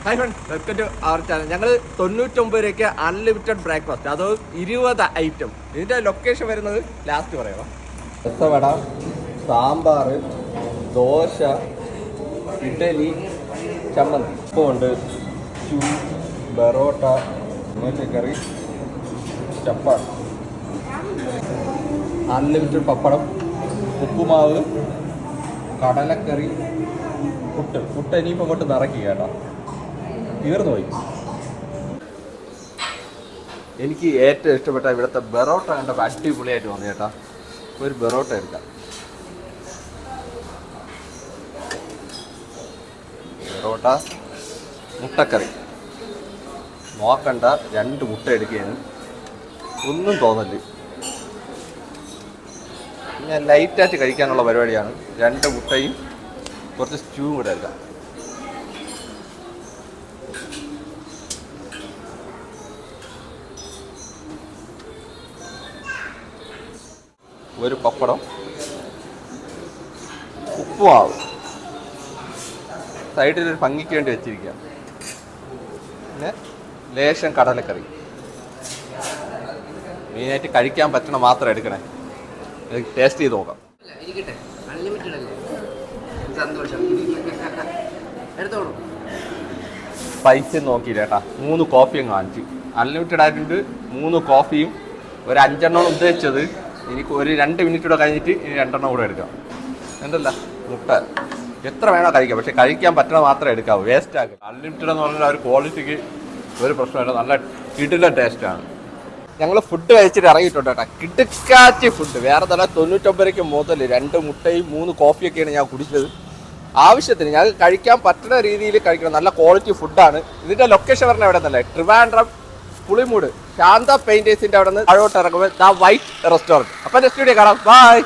Hi friend, welcome to our channel. ഞങ്ങൾ 99 രൂപയ്ക്ക് unlimited breakfast, അത് 20 ഐറ്റം. ഇതിൻ്റെ ലൊക്കേഷൻ വരുന്നത് ലാസ്റ്റ് പറയാം. രസവട, സാമ്പാർ, ദോശ, ഇഡ്ഡലി, ചമ്മന്തി, ഉപ്പുണ്ട്, ചൂ, ബറോട്ട, പച്ചക്കറി, ചപ്പാത്തി, അൺലിമിറ്റഡ് പപ്പടം, ഉപ്പുമാവ്, കടലക്കറി, പുട്ട് ഇനിയിപ്പോൾ അങ്ങോട്ട് നിറയ്ക്കുക കേട്ടോ, തീർന്നു പോയി. എനിക്ക് ഏറ്റവും ഇഷ്ടപ്പെട്ട ഇവിടുത്തെ ബറോട്ട കണ്ടപ്പോൾ അടിപൊളിയായിട്ട് വന്നു ചേട്ടാ. ഒരു ബറോട്ട എടുക്കാം. ബറോട്ട, മുട്ടക്കറി നോക്കണ്ട, 2 മുട്ട എടുക്കുകയാണ്, ഒന്നും തോന്നല്. ഞാൻ ലൈറ്റായിട്ട് കഴിക്കാനുള്ള പരിപാടിയാണ്. 2 മുട്ടയും കുറച്ച് സ്റ്റൂവും കൂടെ എടുക്കാം. ഒരു പപ്പടം, ഉപ്പുമാവ് സൈഡിലൊരു ഭംഗിക്ക് വേണ്ടി വെച്ചിരിക്കുക, പിന്നെ ലേശം കടലക്കറി. മെയിനായിട്ട് കഴിക്കാൻ പറ്റണ മാത്രം എടുക്കണേ. ടേസ്റ്റ് ചെയ്ത് നോക്കാം. പൈസ നോക്കിയില്ല ചേട്ടാ. 3 കോഫിയും കാണിച്ചു. അൺലിമിറ്റഡ് ആയിട്ടുണ്ട്. 3 കോഫിയും ഒരു 5 എണ്ണം ഉദ്ദേശിച്ചത്. എനിക്ക് ഒരു 2 മിനിറ്റ് കൂടെ കഴിഞ്ഞിട്ട് ഇനി 2 എണ്ണം കൂടെ എടുക്കാം. എന്തല്ല മുട്ട എത്ര വേണോ കഴിക്കാം, പക്ഷെ കഴിക്കാൻ പറ്റണ മാത്രമേ എടുക്കാവൂ. വേസ്റ്റ് ആക്കുക. അൺലിമിറ്റഡ് എന്ന് പറഞ്ഞാൽ ഒരു ക്വാളിറ്റിക്ക് ഒരു പ്രശ്നമില്ല. നല്ല കിടിലൻ ടേസ്റ്റാണ്. ഞങ്ങൾ ഫുഡ് കഴിച്ചിട്ട് ഇറങ്ങിയിട്ടുണ്ട് കേട്ടോ. കിടുക്കാച്ചി ഫുഡ്. വേറെ തന്നെ 99 രൂപയ്ക്ക് മുതൽ 2 മുട്ടയും 3 കോഫിയൊക്കെയാണ് ഞാൻ കുടിച്ചത്. ആവശ്യത്തിന് ഞങ്ങൾക്ക് കഴിക്കാൻ പറ്റുന്ന രീതിയിൽ കഴിക്കണം. നല്ല ക്വാളിറ്റി ഫുഡാണ്. ഇതിൻ്റെ ലൊക്കേഷൻ പറഞ്ഞാൽ എവിടെ നിന്നല്ലേ? ട്രിവാൻഡ്രം പുളിമൂട് ശാന്ത പെയിൻറ്റേഴ്സിൻ്റെ അവിടെ നിന്ന് താഴോട്ട് ഇറങ്ങുമ്പോൾ ദ വൈറ്റ് റെസ്റ്റോറൻറ്റ്. അപ്പം നെക്സ്റ്റ് വീഡിയോ കാണാം. ബൈ.